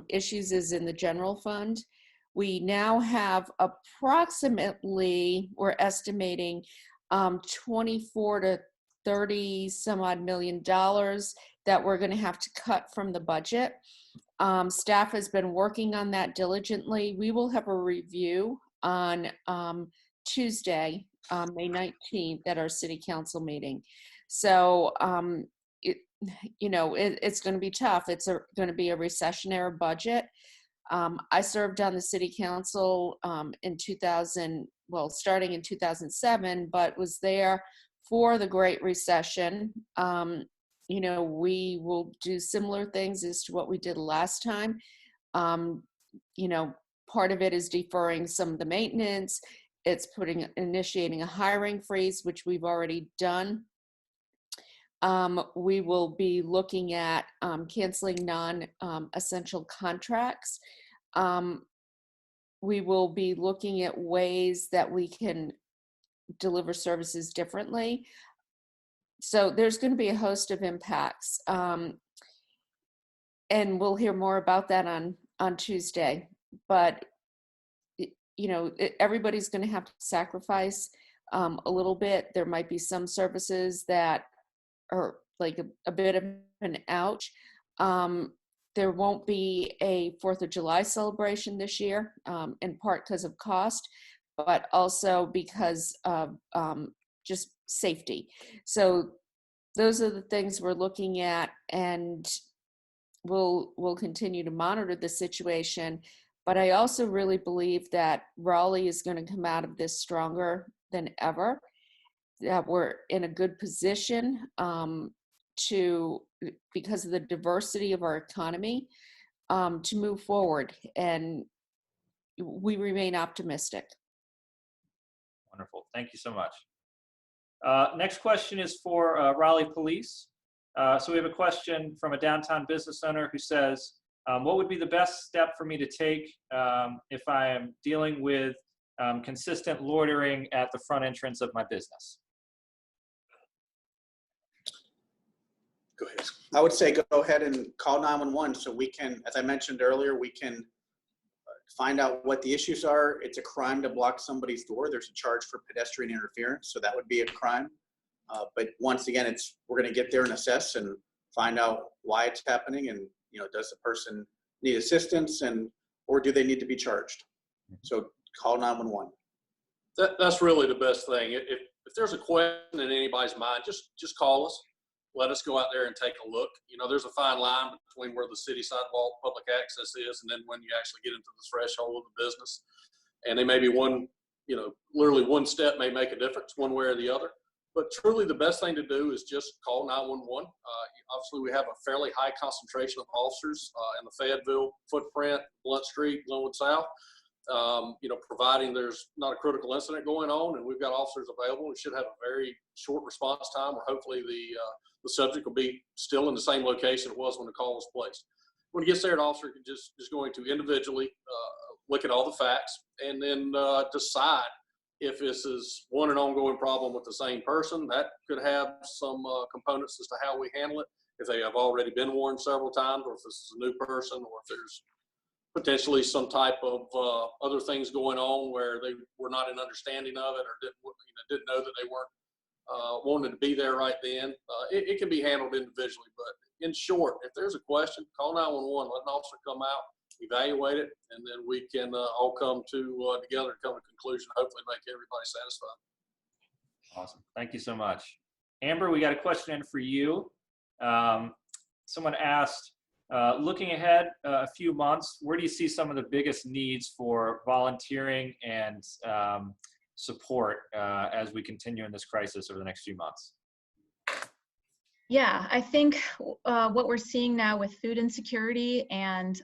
issues is in the general fund. We now have approximately, we're estimating 24 to 30 some odd $1 million that we're going to have to cut from the budget. Staff has been working on that diligently. We will have a review on Tuesday, May 19th at our city council meeting. So it's going to be tough. It's going to be a recessionary budget. I served on the city council starting in 2007, but was there for the Great Recession. We will do similar things as to what we did last time. Part of it is deferring some of the maintenance. It's initiating a hiring freeze, which we've already done. We will be looking at canceling non-essential contracts. We will be looking at ways that we can deliver services differently. So there's going to be a host of impacts. And we'll hear more about that on Tuesday. But, everybody's going to have to sacrifice a little bit. There might be some services that are like a bit of an ouch. there won't be a 4th of July celebration this year, in part because of cost, but also because of just safety. So those are the things we're looking at, and we'll continue to monitor the situation. But I also really believe that Raleigh is going to come out of this stronger than ever, that we're in a good position because of the diversity of our economy, to move forward, and we remain optimistic. Wonderful. Thank you so much. Next question is for Raleigh Police. So we have a question from a downtown business owner who says, what would be the best step for me to take if I am dealing with consistent loitering at the front entrance of my business? Go ahead. I would say go ahead and call 911 so we can, as I mentioned earlier, we can find out what the issues are. It's a crime to block somebody's door. There's a charge for pedestrian interference, so that would be a crime. But once again, we're going to get there and assess and find out why it's happening, and does the person need assistance, or do they need to be charged? So call 911. That's really the best thing. If there's a question in anybody's mind, just call us. Let us go out there and take a look. There's a fine line between where the city sidewalk public access is and then when you actually get into the threshold of the business. And they may be literally one step may make a difference one way or the other. But truly the best thing to do is just call 911. Obviously we have a fairly high concentration of officers in the Fayetteville footprint, Blunt Street, Glenwood South. Providing there's not a critical incident going on and we've got officers available, we should have a very short response time where hopefully the subject will be still in the same location it was when the call was placed. When it gets there, an officer can just going to individually look at all the facts and then decide if this is an ongoing problem with the same person. That could have some components as to how we handle it. If they have already been warned several times, or if this is a new person, or if there's potentially some type of other things going on where they were not in understanding of it or didn't know that they weren't wanted to be there right then. It can be handled individually, but in short, if there's a question, call 911, let an officer come out, evaluate it, and then we can all come together and come to a conclusion, hopefully make everybody satisfied. Awesome. Thank you so much. Amber, we got a question in for you. Someone asked, looking ahead a few months, where do you see some of the biggest needs for volunteering and support as we continue in this crisis over the next few months? Yeah, I think what we're seeing now with food insecurity and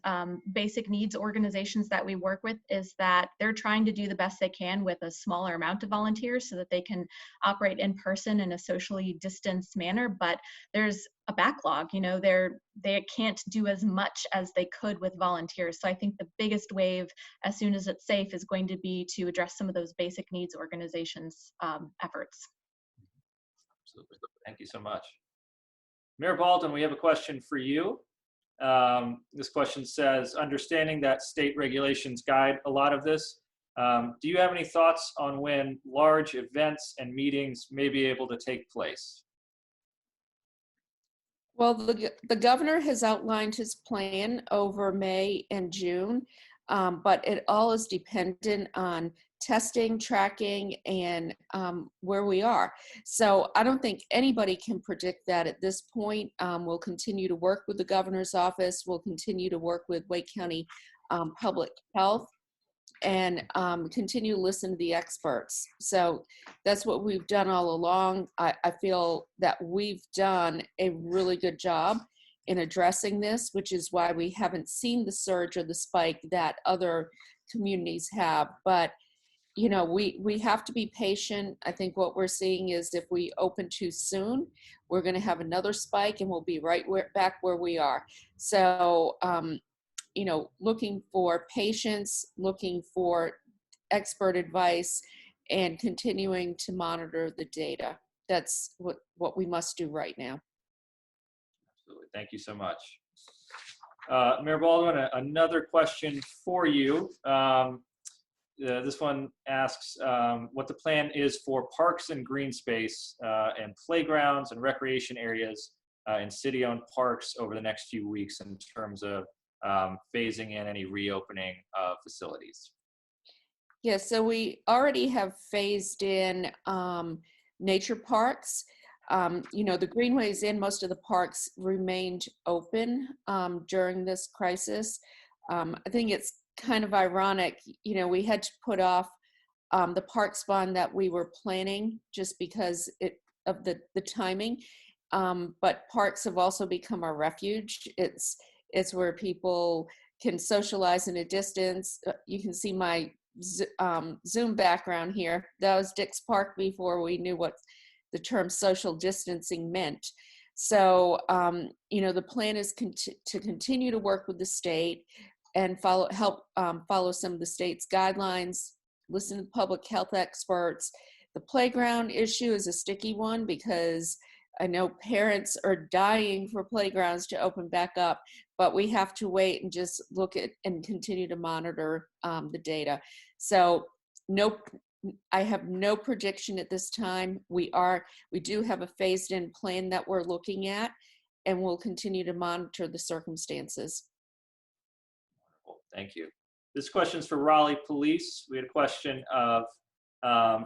basic needs organizations that we work with is that they're trying to do the best they can with a smaller amount of volunteers so that they can operate in person in a socially distanced manner. But there's a backlog, they can't do as much as they could with volunteers. So I think the biggest wave, as soon as it's safe, is going to be to address some of those basic needs organizations' efforts. Absolutely. Thank you so much. Mayor Baldwin, we have a question for you. This question says, understanding that state regulations guide a lot of this, do you have any thoughts on when large events and meetings may be able to take place? Well, the governor has outlined his plan over May and June, but it all is dependent on testing, tracking, and where we are. So I don't think anybody can predict that at this point. We'll continue to work with the governor's office. We'll continue to work with Wake County Public Health and continue to listen to the experts. So that's what we've done all along. I feel that we've done a really good job in addressing this, which is why we haven't seen the surge or the spike that other communities have. But we have to be patient. I think what we're seeing is if we open too soon, we're going to have another spike and we'll be back where we are. So, looking for patience, looking for expert advice, and continuing to monitor the data. That's what we must do right now. Absolutely. Thank you so much. Mayor Baldwin, another question for you. This one asks what the plan is for parks and green space and playgrounds and recreation areas in city-owned parks over the next few weeks in terms of phasing in any reopening of facilities? Yeah, so we already have phased in nature parks. The greenways in most of the parks remained open during this crisis. I think it's kind of ironic, we had to put off the parks bond that we were planning just because of the timing. But parks have also become our refuge. It's where people can socialize in a distance. You can see my Zoom background here. That was Dick's Park before we knew what the term social distancing meant. So, the plan is to continue to work with the state and help follow some of the state's guidelines, listen to public health experts. The playground issue is a sticky one because I know parents are dying for playgrounds to open back up, but we have to wait and just look at and continue to monitor the data. So I have no prediction at this time. We do have a phased in plan that we're looking at, and we'll continue to monitor the circumstances. Wonderful, thank you. This question's for Raleigh Police. We had a question of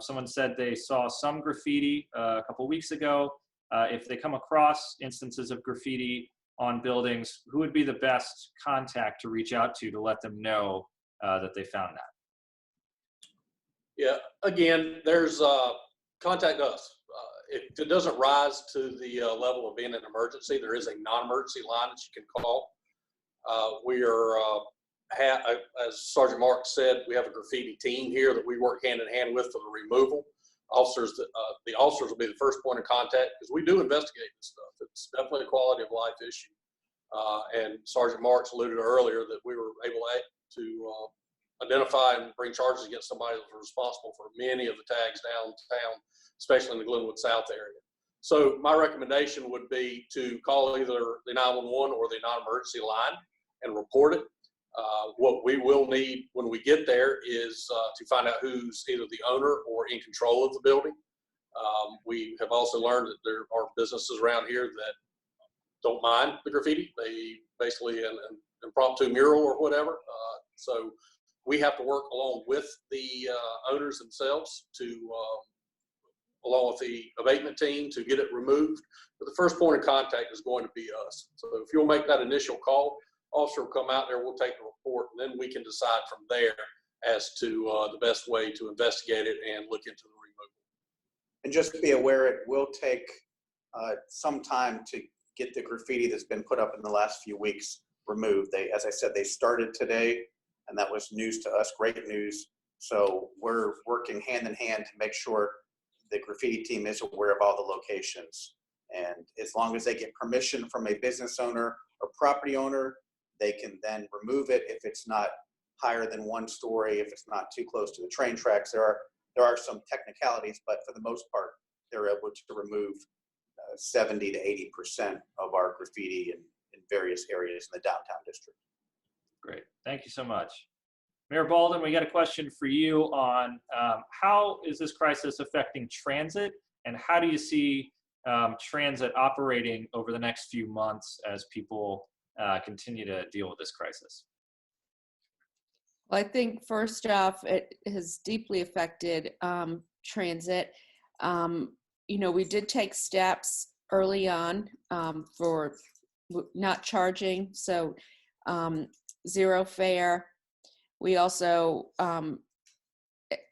someone said they saw some graffiti a couple weeks ago. If they come across instances of graffiti on buildings, who would be the best contact to reach out to let them know that they found that? Yeah, again, there's contact us. If it doesn't rise to the level of being an emergency, there is a non-emergency line that you can call. We are, as Sergeant Mark said, we have a graffiti team here that we work hand in hand with for the removal. The officers will be the first point of contact because we do investigate this stuff. It's definitely a quality of life issue. And Sergeant Marks alluded earlier that we were able to identify and bring charges against somebody that was responsible for many of the tags downtown, especially in the Glenwood South area. So my recommendation would be to call either the 911 or the non-emergency line and report it. What we will need when we get there is to find out who's either the owner or in control of the building. We have also learned that there are businesses around here that don't mind the graffiti. They basically an impromptu mural or whatever. So we have to work along with the owners themselves along with the abatement team to get it removed. But the first point of contact is going to be us. So if you'll make that initial call, officer will come out there, we'll take the report, and then we can decide from there as to the best way to investigate it and look into the removal. And just be aware, it will take some time to get the graffiti that's been put up in the last few weeks removed. As I said, they started today, and that was news to us, great news. So we're working hand in hand to make sure the graffiti team is aware of all the locations. And as long as they get permission from a business owner or property owner, they can then remove it if it's not higher than one story, if it's not too close to the train tracks. There are some technicalities, but for the most part, they're able to remove 70 to 80% of our graffiti in various areas in the downtown district. Great, thank you so much. Mayor Baldwin, we got a question for you on how is this crisis affecting transit, and how do you see transit operating over the next few months as people continue to deal with this crisis? Well, I think first off, it has deeply affected transit. We did take steps early on for not charging, so zero fare. We also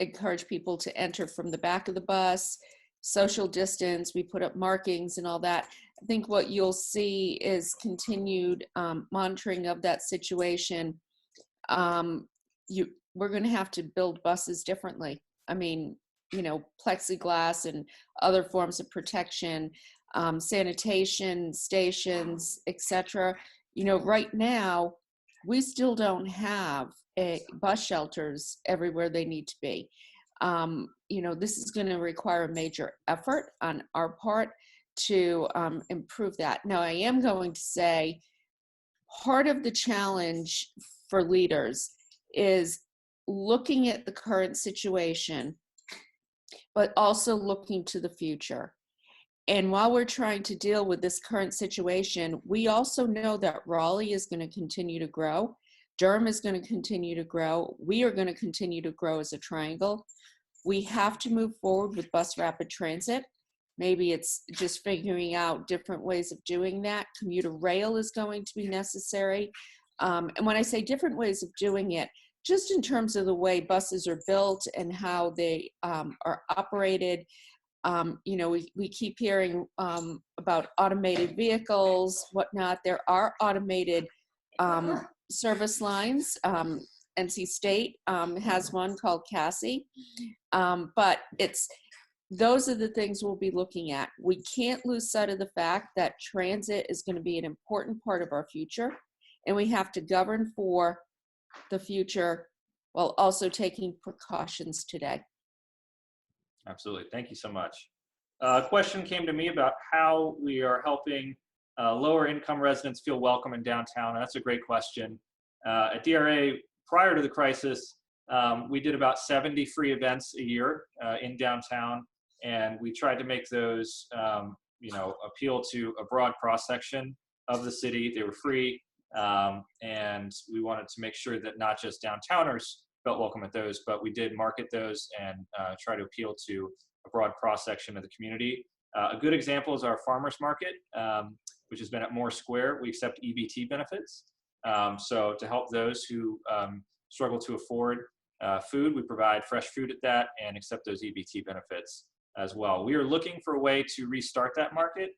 encourage people to enter from the back of the bus, social distance, we put up markings and all that. I think what you'll see is continued monitoring of that situation. We're going to have to build buses differently. I mean, plexiglass and other forms of protection, sanitation stations, etc. Right now, we still don't have bus shelters everywhere they need to be. This is going to require a major effort on our part to improve that. Now, I am going to say part of the challenge for leaders is looking at the current situation, but also looking to the future. And while we're trying to deal with this current situation, we also know that Raleigh is going to continue to grow. Durham is going to continue to grow. We are going to continue to grow as a triangle. We have to move forward with bus rapid transit. Maybe it's just figuring out different ways of doing that. Commuter rail is going to be necessary. And when I say different ways of doing it, just in terms of the way buses are built and how they are operated. You know, we keep hearing about automated vehicles, whatnot. There are automated service lines. NC State has one called Cassie, but those are the things we'll be looking at. We can't lose sight of the fact that transit is going to be an important part of our future, and we have to govern for the future while also taking precautions today. Absolutely. Thank you so much. A question came to me about how we are helping lower income residents feel welcome in downtown. That's a great question. At DRA, prior to the crisis, we did about 70 free events a year in downtown, and we tried to make those, you know, appeal to a broad cross-section of the city. They were free, and we wanted to make sure that not just downtowners felt welcome at those, but we did market those and try to appeal to a broad cross-section of the community. A good example is our farmers market, which has been at Moore Square. We accept EBT benefits. So to help those who struggle to afford food, we provide fresh food at that and accept those EBT benefits as well. We are looking for a way to restart that market.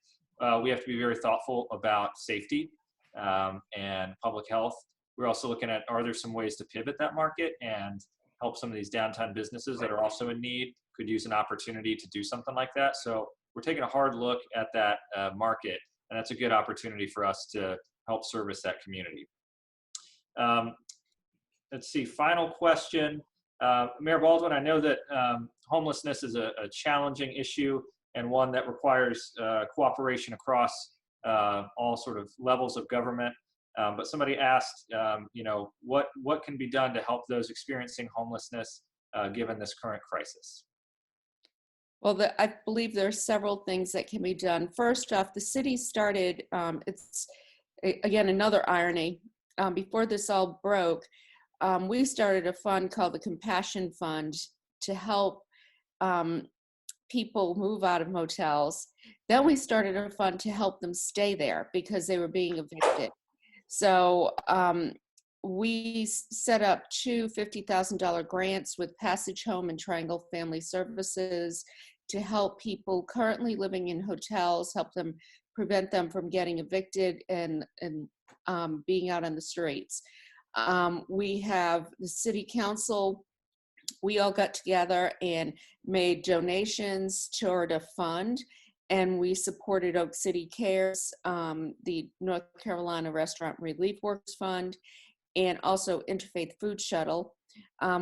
We have to be very thoughtful about safety and public health. We're also looking at, are there some ways to pivot that market and help some of these downtown businesses that are also in need, could use an opportunity to do something like that. So we're taking a hard look at that market, and that's a good opportunity for us to help service that community. Let's see, final question. Mayor Baldwin, I know that homelessness is a challenging issue and one that requires cooperation across all sort of levels of government. But somebody asked, you know, what can be done to help those experiencing homelessness given this current crisis? Well, I believe there are several things that can be done. First off, the city started, it's again, another irony. Before this all broke, we started a fund called the Compassion Fund to help people move out of motels. Then we started a fund to help them stay there because they were being evicted. So we set up two $50,000 grants with Passage Home and Triangle Family Services to help people currently living in hotels, help them prevent them from getting evicted and being out on the streets. We have the city council. We all got together and made donations toward a fund, and we supported Oak City Cares, the North Carolina Restaurant Relief Works Fund, and also Interfaith Food Shuttle.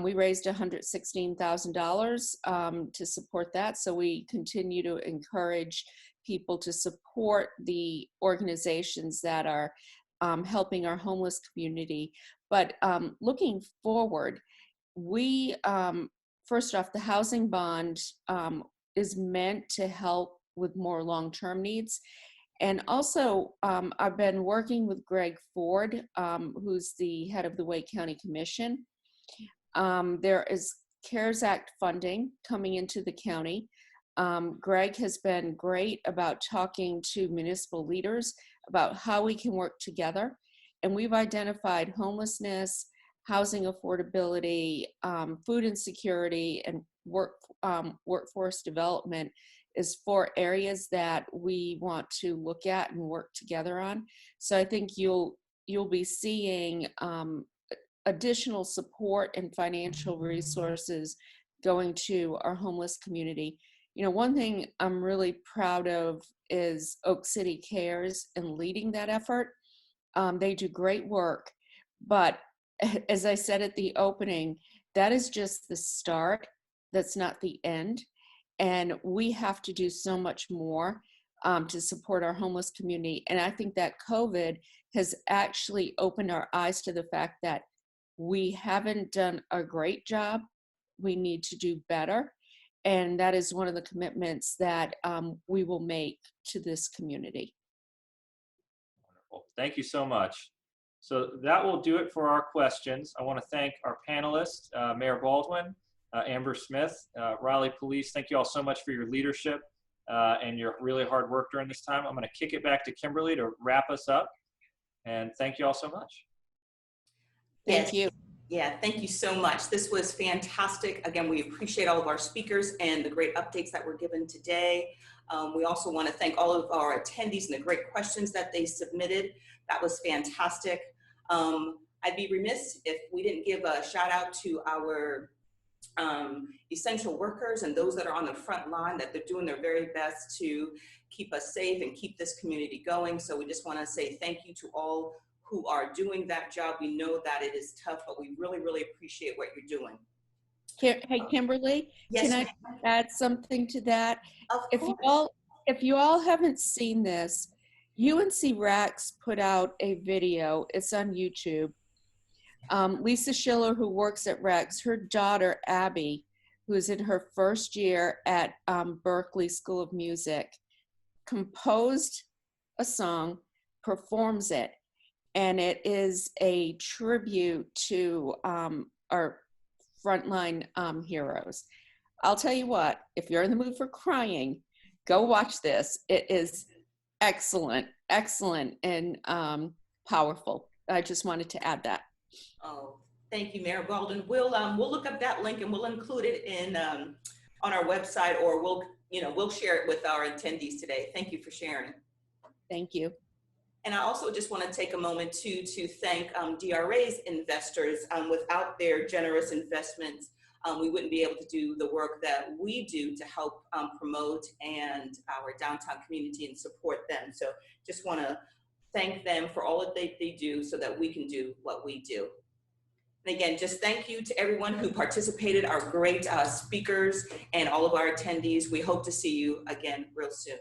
We raised $116,000 to support that, so we continue to encourage people to support the organizations that are helping our homeless community. But looking forward, we, first off, the housing bond is meant to help with more long-term needs. And also, I've been working with Greg Ford, who's the head of the Wake County Commission. There is CARES Act funding coming into the county. Greg has been great about talking to municipal leaders about how we can work together. And we've identified homelessness, housing affordability, food insecurity, and workforce development is 4 areas that we want to look at and work together on. So I think you'll be seeing additional support and financial resources going to our homeless community. You know, one thing I'm really proud of is Oak City Cares and leading that effort. They do great work, but as I said at the opening, that is just the start. That's not the end. And we have to do so much more to support our homeless community. And I think that COVID has actually opened our eyes to the fact that we haven't done a great job. We need to do better. And that is one of the commitments that we will make to this community. Wonderful. Thank you so much. So that will do it for our questions. I want to thank our panelists, Mayor Baldwin, Amber Smith, Raleigh Police. Thank you all so much for your leadership and your really hard work during this time. I'm going to kick it back to Kimberly to wrap us up. And thank you all so much. Thank you. Yeah, thank you so much. This was fantastic. Again, we appreciate all of our speakers and the great updates that were given today. We also want to thank all of our attendees and the great questions that they submitted. That was fantastic. I'd be remiss if we didn't give a shout out to our essential workers and those that are on the front line, that they're doing their very best to keep us safe and keep this community going. So we just want to say thank you to all who are doing that job. We know that it is tough, but we really, really appreciate what you're doing. Hey, Kimberly, Yes, can I add something to that? of course. If you all haven't seen this, UNC Rex put out a video. It's on YouTube. Lisa Schiller, who works at Rex, her daughter, Abby, who is in her first year at Berklee School of Music, composed a song, performs it, and it is a tribute to our frontline heroes. I'll tell you what, if you're in the mood for crying, go watch this. It is excellent, excellent, and powerful. I just wanted to add that. Oh, thank you, Mayor Baldwin. We'll look up that link and we'll include it in on our website, or we'll share it with our attendees today. Thank you for sharing. Thank you. And I also just want to take a moment to thank DRA's investors. Without their generous investments, we wouldn't be able to do the work that we do to help promote and our downtown community and support them. So just want to thank them for all that they do so that we can do what we do. And again, just thank you to everyone who participated, our great speakers and all of our attendees. We hope to see you again real soon.